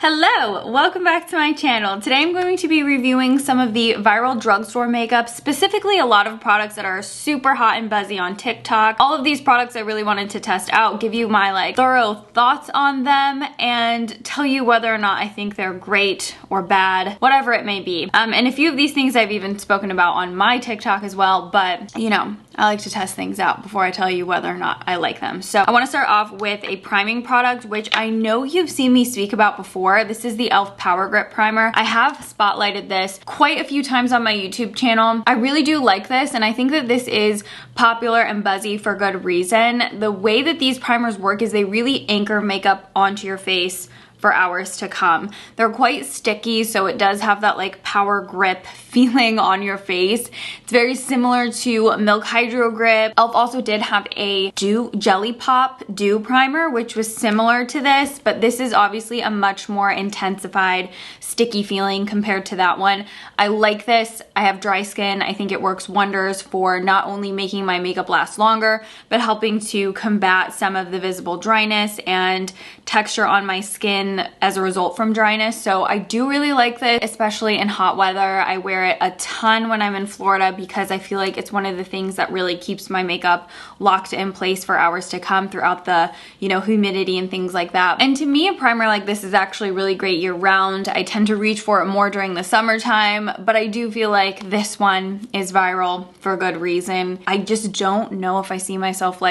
Hello, welcome back to my channel. Today I'm going to be reviewing some of the viral drugstore makeup, specifically a lot of products that are super hot and buzzy on TikTok. All of these products I really wanted to test out, give you my thorough thoughts on them, and tell you whether or not I think they're great or bad, whatever it may be. And a few of these things I've even spoken about on my TikTok as well, but you know, I like to test things out before I tell you whether or not I like them. So I want to start off with a priming product, which I know you've seen me speak about before. This is the e.l.f. Power Grip Primer. I have spotlighted this quite a few times on my YouTube channel. I really do like this, and I think that this is popular and buzzy for good reason. The way that these primers work is they really anchor makeup onto your face for hours to come. They're quite sticky, so it does have that power grip feeling on your face. It's very similar to Milk Hydro Grip. e.l.f. also did have a Jelly Pop Dew Primer, which was similar to this, but this is obviously a much more intensified, sticky feeling compared to that one. I like this. I have dry skin. I think it works wonders for not only making my makeup last longer, but helping to combat some of the visible dryness and texture on my skin as a result from dryness. So I do really like this, especially in hot weather. I wear it a ton when I'm in Florida because I feel like it's one of the things that really keeps my makeup locked in place for hours to come throughout the, humidity and things like that. And to me, a primer like this is actually really great year round. I tend to reach for it more during the summertime, but I do feel like this one is viral for good reason. I just don't know if I see myself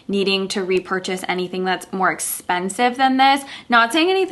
needing to repurchase anything that's more expensive than this. Not saying anything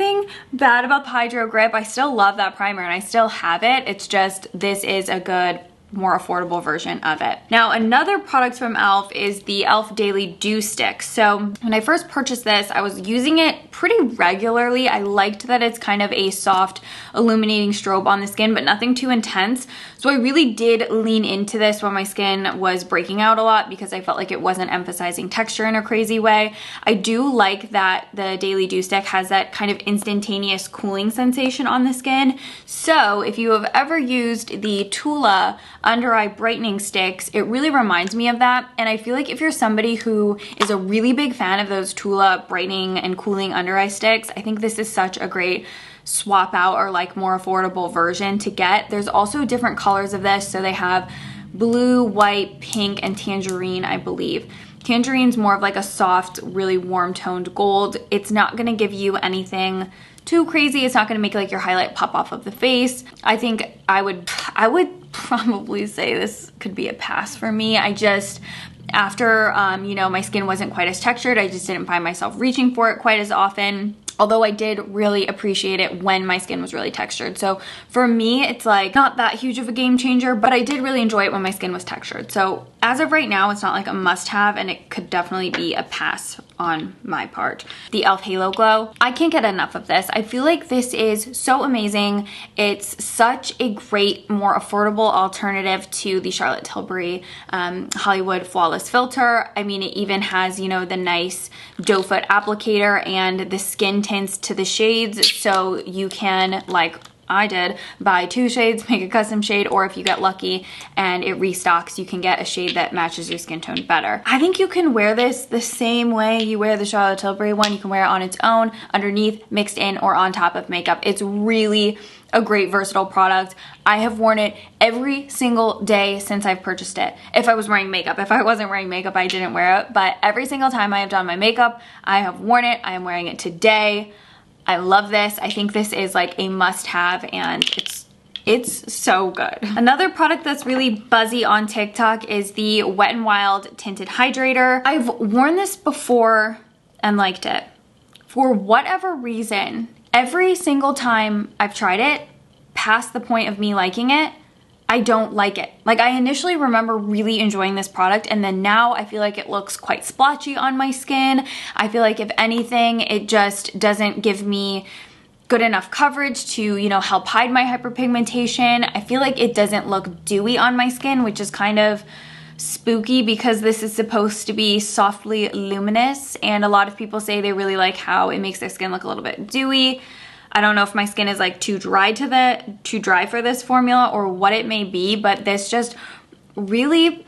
bad about the Hydro Grip. I still love that primer and I still have it. It's just this is a good, more affordable version of it. Now, another product from e.l.f. is the e.l.f. Daily Dew Stick. So when I first purchased this, I was using it pretty regularly. I liked that it's kind of a soft, illuminating strobe on the skin, but nothing too intense. So I really did lean into this when my skin was breaking out a lot because I felt like it wasn't emphasizing texture in a crazy way. I do like that the Daily Dew Stick has that kind of instantaneous cooling sensation on the skin. So if you have ever used the Tula under eye brightening sticks, it really reminds me of that. And I feel like if you're somebody who is a really big fan of those Tula brightening and cooling under eye sticks, I think this is such a great swap out or more affordable version to get. There's also different colors of this. So they have blue, white, pink, and tangerine, I believe. Tangerine's more of a soft, really warm toned gold. It's not gonna give you anything too crazy. It's not gonna make your highlight pop off of the face. I think I would probably say this could be a pass for me. After my skin wasn't quite as textured, I just didn't find myself reaching for it quite as often. Although I did really appreciate it when my skin was really textured. So for me, it's not that huge of a game changer, but I did really enjoy it when my skin was textured. So as of right now, it's not a must-have, and it could definitely be a pass on my part. The e.l.f. Halo Glow. I can't get enough of this. I feel like this is so amazing. It's such a great, more affordable alternative to the Charlotte Tilbury Hollywood Flawless Filter. I mean, it even has, the nice doe foot applicator and the skin tints to the shades, so you can, I did, buy 2 shades, make a custom shade, or if you get lucky and it restocks, you can get a shade that matches your skin tone better. I think you can wear this the same way you wear the Charlotte Tilbury one. You can wear it on its own, underneath, mixed in, or on top of makeup. It's really a great versatile product. I have worn it every single day since I've purchased it. If I was wearing makeup. If I wasn't wearing makeup, I didn't wear it, but every single time I have done my makeup, I have worn it. I am wearing it today. I love this. I think this is a must-have, and it's so good. Another product that's really buzzy on TikTok is the Wet n Wild Tinted Hydrator. I've worn this before and liked it. For whatever reason, every single time I've tried it, past the point of me liking it, I don't like it. I initially remember really enjoying this product, and then now I feel like it looks quite splotchy on my skin. I feel like if anything, it just doesn't give me good enough coverage to, help hide my hyperpigmentation. I feel like it doesn't look dewy on my skin, which is kind of spooky because this is supposed to be softly luminous, and a lot of people say they really like how it makes their skin look a little bit dewy. I don't know if my skin is too dry for this formula or what it may be, but this just really,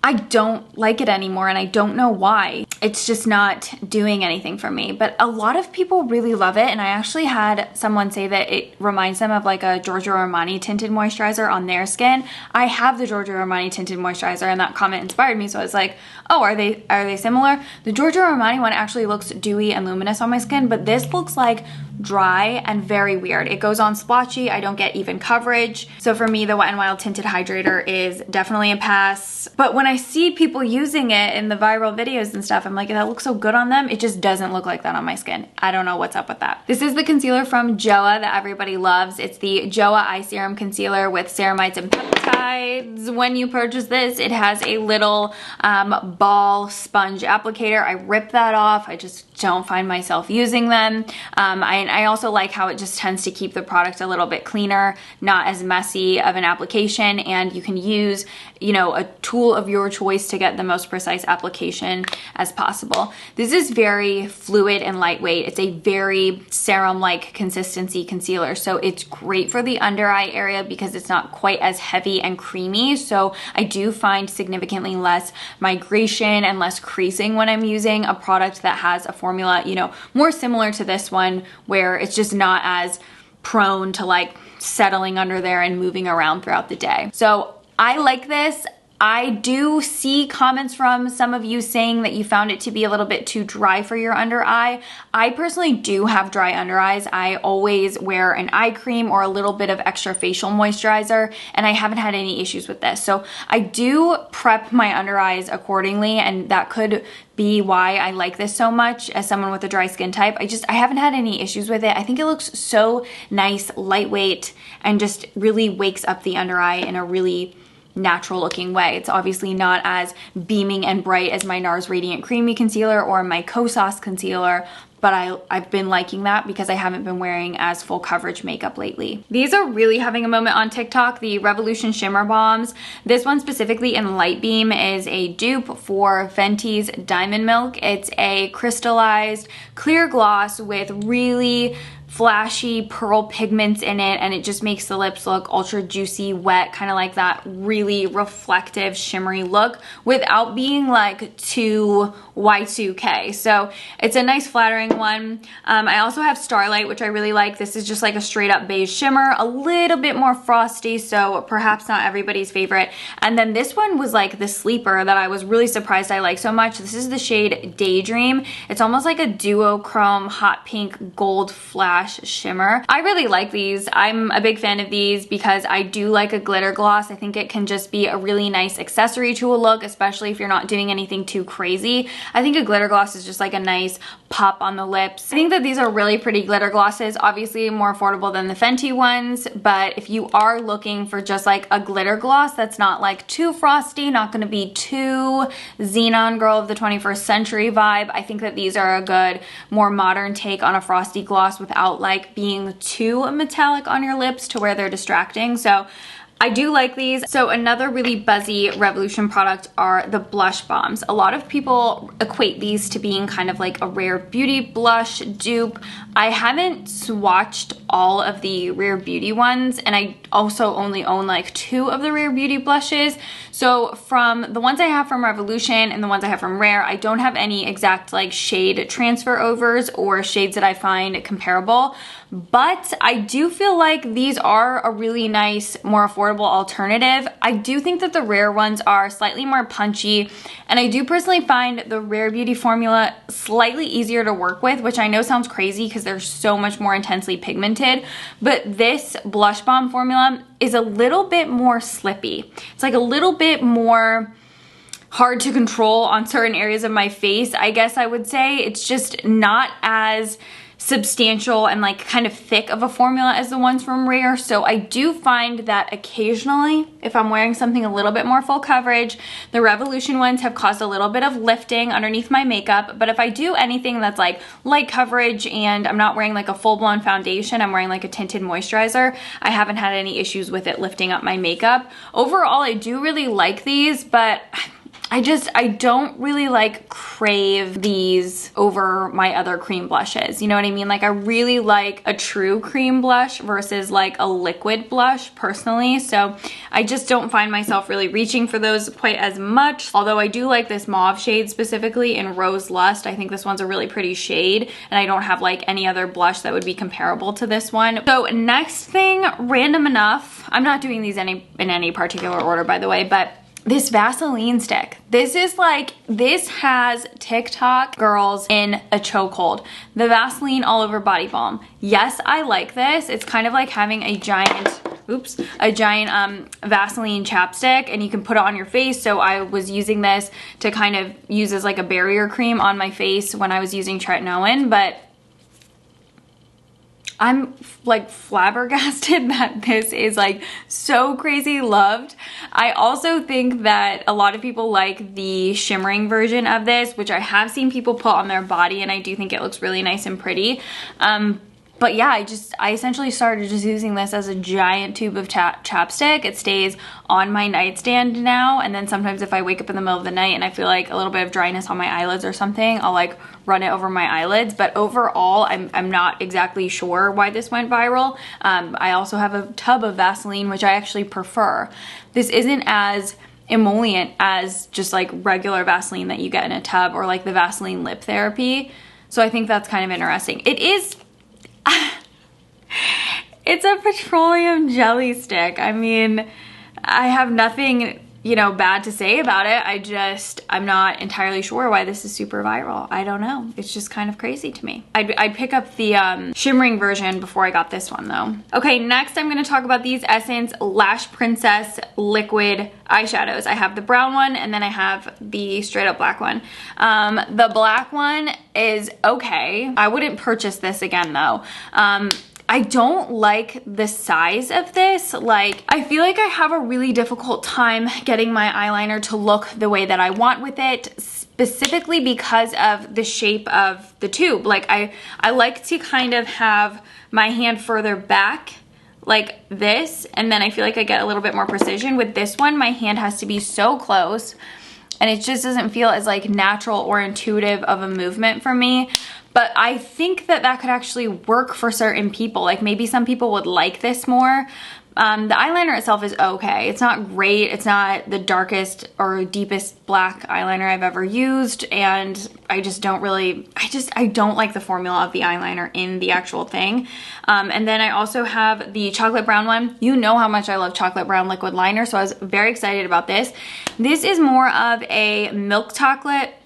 I don't like it anymore, and I don't know why. It's just not doing anything for me. But a lot of people really love it, and I actually had someone say that it reminds them of like a Giorgio Armani tinted moisturizer on their skin. I have the Giorgio Armani tinted moisturizer, and that comment inspired me, so I was like, oh, are they similar? The Giorgio Armani one actually looks dewy and luminous on my skin, but this looks like dry and very weird. It goes on splotchy. I don't get even coverage. So for me, the Wet n Wild Tinted Hydrator is definitely a pass. But when I see people using it in the viral videos and stuff, I'm like, that looks so good on them. It just doesn't look like that on my skin. I don't know what's up with that. This is the concealer from JOA that everybody loves. It's the JOA Eye Serum Concealer with ceramides and peptides. When you purchase this, it has a little ball sponge applicator. I rip that off. I just don't find myself using them. I also like how it just tends to keep the product a little bit cleaner, not as messy of an application, and you can use, you know, a tool of your choice to get the most precise application as possible. This is very fluid and lightweight. It's a very serum-like consistency concealer, so it's great for the under eye area because it's not quite as heavy and creamy. So I do find significantly less migration and less creasing when I'm using a product that has a formula, you know, more similar to this one, where it's just not as prone to like settling under there and moving around throughout the day. So I like this. I do see comments from some of you saying that you found it to be a little bit too dry for your under eye. I personally do have dry under eyes. I always wear an eye cream or a little bit of extra facial moisturizer, and I haven't had any issues with this. So I do prep my under eyes accordingly, and that could be why I like this so much as someone with a dry skin type. I haven't had any issues with it. I think it looks so nice, lightweight, and just really wakes up the under eye in a really natural looking way. It's obviously not as beaming and bright as my NARS Radiant Creamy Concealer or my Kosas Concealer, but I've been liking that because I haven't been wearing as full coverage makeup lately. These are really having a moment on TikTok, the Revolution Shimmer Bombs. This one specifically in Light Beam is a dupe for Fenty's Diamond Milk. It's a crystallized clear gloss with really flashy pearl pigments in it, and it just makes the lips look ultra juicy, wet, kind of like that really reflective, shimmery look without being like too Y2K. So it's a nice flattering one. I also have Starlight, which I really like. This is just like a straight up beige shimmer, a little bit more frosty, so perhaps not everybody's favorite. And then this one was like the sleeper that I was really surprised I like so much. This is the shade Daydream. It's almost like a duochrome hot pink gold flash shimmer. I really like these. I'm a big fan of these because I do like a glitter gloss. I think it can just be a really nice accessory to a look, especially if you're not doing anything too crazy. I think a glitter gloss is just like a nice pop on the lips. I think that these are really pretty glitter glosses, obviously more affordable than the Fenty ones, but if you are looking for just like a glitter gloss that's not like too frosty, not gonna be too Xenon Girl of the 21st Century vibe, I think that these are a good, more modern take on a frosty gloss without like being too metallic on your lips to where they're distracting. So I do like these. So another really buzzy Revolution product are the blush bombs. A lot of people equate these to being kind of like a Rare Beauty blush dupe. I haven't swatched all of the Rare Beauty ones, and I also only own like 2 of the Rare Beauty blushes. So from the ones I have from Revolution and the ones I have from Rare, I don't have any exact like shade transfer overs or shades that I find comparable. But I do feel like these are a really nice, more affordable alternative. I do think that the Rare ones are slightly more punchy, and I do personally find the Rare Beauty formula slightly easier to work with, which I know sounds crazy because they're so much more intensely pigmented, but this blush bomb formula is a little bit more slippy. It's like a little bit more hard to control on certain areas of my face, I guess I would say. It's just not as substantial and like kind of thick of a formula as the ones from Rare. So I do find that occasionally, if I'm wearing something a little bit more full coverage, the Revolution ones have caused a little bit of lifting underneath my makeup. But if I do anything that's like light coverage and I'm not wearing like a full-blown foundation, I'm wearing like a tinted moisturizer, I haven't had any issues with it lifting up my makeup. Overall, I do really like these, but I don't really like crave these over my other cream blushes. You know what I mean? Like I really like a true cream blush versus like a liquid blush personally. So I just don't find myself really reaching for those quite as much. Although I do like this mauve shade specifically in Rose Lust. I think this one's a really pretty shade and I don't have like any other blush that would be comparable to this one. So next thing, random enough, I'm not doing these in any particular order by the way, but this Vaseline stick. This has TikTok girls in a chokehold. The Vaseline All Over Body Balm. Yes, I like this. It's kind of like having a giant Vaseline chapstick and you can put it on your face. So I was using this to kind of use as like a barrier cream on my face when I was using tretinoin, but I'm like flabbergasted that this is like so crazy loved. I also think that a lot of people like the shimmering version of this, which I have seen people put on their body and I do think it looks really nice and pretty. But yeah, I essentially started just using this as a giant tube of chapstick. It stays on my nightstand now, and then sometimes if I wake up in the middle of the night and I feel like a little bit of dryness on my eyelids or something, I'll like run it over my eyelids. But overall, I'm not exactly sure why this went viral. I also have a tub of Vaseline, which I actually prefer. This isn't as emollient as just like regular Vaseline that you get in a tub or like the Vaseline lip therapy. So I think that's kind of interesting. It is... It's a petroleum jelly stick. I mean, I have nothing, you know, bad to say about it. I'm not entirely sure why this is super viral. I don't know. It's just kind of crazy to me. I'd pick up the shimmering version before I got this one though. Okay, next I'm gonna talk about these Essence Lash Princess liquid eyeshadows. I have the brown one and then I have the straight up black one. The black one is okay. I wouldn't purchase this again though. I don't like the size of this. Like, I feel like I have a really difficult time getting my eyeliner to look the way that I want with it, specifically because of the shape of the tube. Like, I like to kind of have my hand further back like this, and then I feel like I get a little bit more precision. With this one, my hand has to be so close, and it just doesn't feel as like natural or intuitive of a movement for me. But I think that that could actually work for certain people. Like maybe some people would like this more. The eyeliner itself is okay. It's not great. It's not the darkest or deepest black eyeliner I've ever used. And I just don't really, I don't like the formula of the eyeliner in the actual thing. And then I also have the chocolate brown one. You know how much I love chocolate brown liquid liner. So I was very excited about this. This is more of a milk chocolate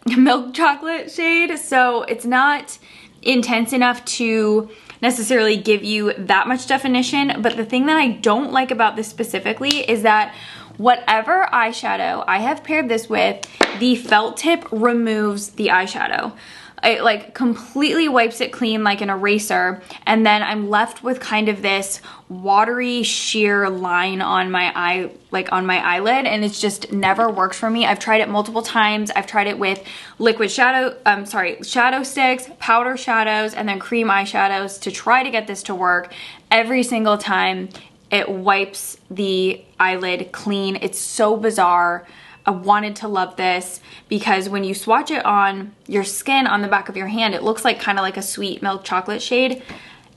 shade. So it's not intense enough to necessarily give you that much definition, but the thing that I don't like about this specifically is that whatever eyeshadow I have paired this with, the felt tip removes the eyeshadow. It like completely wipes it clean like an eraser, and then I'm left with kind of this watery sheer line on my eye, like on my eyelid, and it's just never works for me. I've tried it multiple times. I've tried it with liquid shadow sticks, powder shadows, and then cream eyeshadows to try to get this to work. Every single time it wipes the eyelid clean. It's so bizarre. I wanted to love this because when you swatch it on your skin on the back of your hand, it looks like kind of like a sweet milk chocolate shade.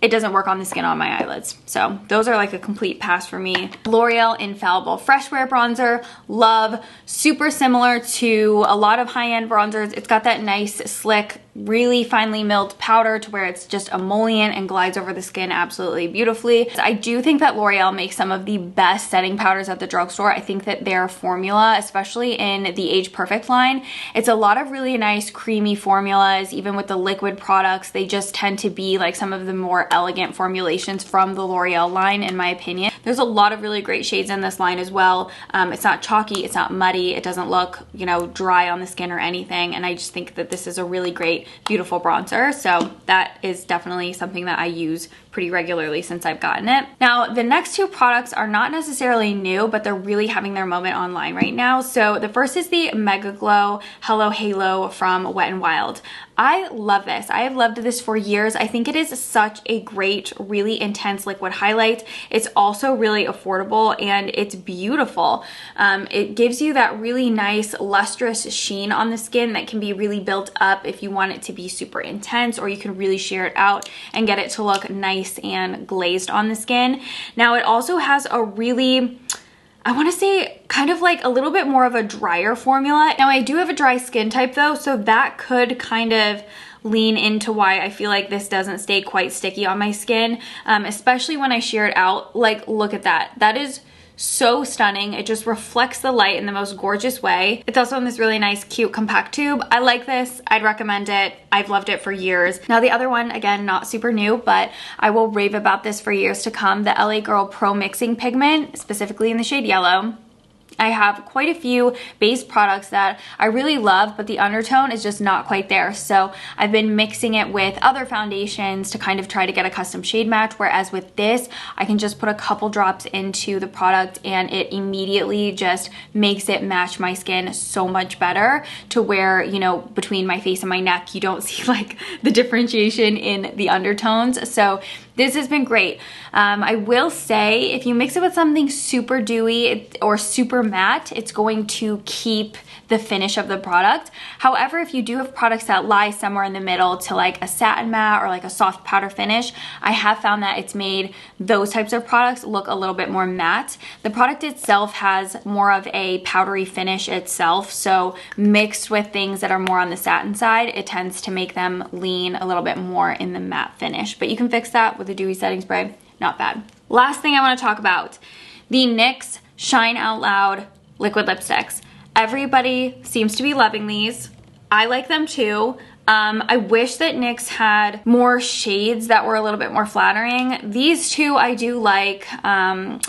It doesn't work on the skin on my eyelids. So those are like a complete pass for me. L'Oreal Infallible Fresh Wear Bronzer, love. Super similar to a lot of high-end bronzers. It's got that nice, slick, really finely milled powder to where it's just emollient and glides over the skin absolutely beautifully. I do think that L'Oreal makes some of the best setting powders at the drugstore. I think that their formula, especially in the Age Perfect line, it's a lot of really nice creamy formulas. Even with the liquid products, they just tend to be like some of the more elegant formulations from the L'Oreal line, in my opinion. There's a lot of really great shades in this line as well. It's not chalky, it's not muddy, it doesn't look, you know, dry on the skin or anything, and I just think that this is a really great, beautiful bronzer. So that is definitely something that I use pretty regularly since I've gotten it. Now, the next two products are not necessarily new, but they're really having their moment online right now. So the first is the Mega Glow Hello Halo from Wet n Wild. I love this. I have loved this for years. I think it is such a great, really intense liquid highlight. It's also really affordable and it's beautiful. It gives you that really nice lustrous sheen on the skin that can be really built up if you want it to be super intense, or you can really sheer it out and get it to look nice and glazed on the skin. Now it also has a really, I want to say kind of like a little bit more of a drier formula. Now I do have a dry skin type though, so that could kind of lean into why I feel like this doesn't stay quite sticky on my skin, especially when I sheer it out. Like, look at that. That is so stunning. It just reflects the light in the most gorgeous way. It's also in this really nice, cute, compact tube. I like this. I'd recommend it. I've loved it for years. Now the other one, again, not super new, but I will rave about this for years to come, the LA Girl Pro Mixing Pigment, specifically in the shade yellow. I have quite a few base products that I really love, but the undertone is just not quite there. So I've been mixing it with other foundations to kind of try to get a custom shade match, whereas with this, I can just put a couple drops into the product and it immediately just makes it match my skin so much better, to where, you know, between my face and my neck, you don't see like the differentiation in the undertones. So this has been great. I will say, if you mix it with something super dewy or super matte, it's going to keep the finish of the product. However, if you do have products that lie somewhere in the middle to like a satin matte or like a soft powder finish, I have found that it's made those types of products look a little bit more matte. The product itself has more of a powdery finish itself, so mixed with things that are more on the satin side, it tends to make them lean a little bit more in the matte finish. But you can fix that with a dewy setting spray. Not bad. Last thing I want to talk about, the NYX Shine Out Loud liquid lipsticks. Everybody seems to be loving these. I like them too. I wish that NYX had more shades that were a little bit more flattering. These two I do like.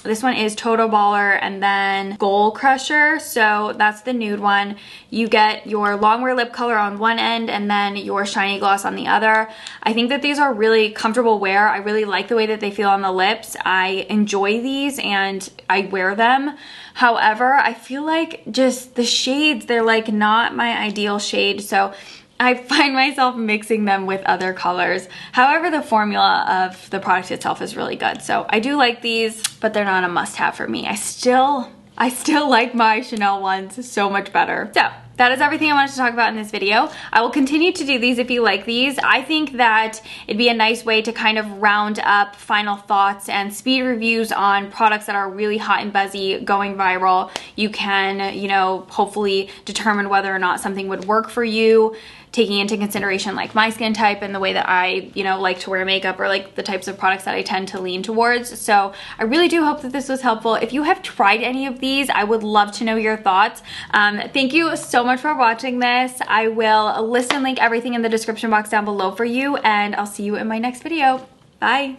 This one is Toto Baller and then Goal Crusher. So that's the nude one. You get your longwear lip color on one end and then your shiny gloss on the other. I think that these are really comfortable wear. I really like the way that they feel on the lips. I enjoy these and I wear them. However, I feel like just the shades, they're like not my ideal shade. So I find myself mixing them with other colors. However, the formula of the product itself is really good. So I do like these, but they're not a must-have for me. I still like my Chanel ones so much better. So that is everything I wanted to talk about in this video. I will continue to do these if you like these. I think that it'd be a nice way to kind of round up final thoughts and speed reviews on products that are really hot and buzzy, going viral. You can, you know, hopefully determine whether or not something would work for you, taking into consideration like my skin type and the way that I, you know, like to wear makeup, or like the types of products that I tend to lean towards. So I really do hope that this was helpful. If you have tried any of these, I would love to know your thoughts. Thank you so much for watching this. I will list and link everything in the description box down below for you, and I'll see you in my next video. Bye.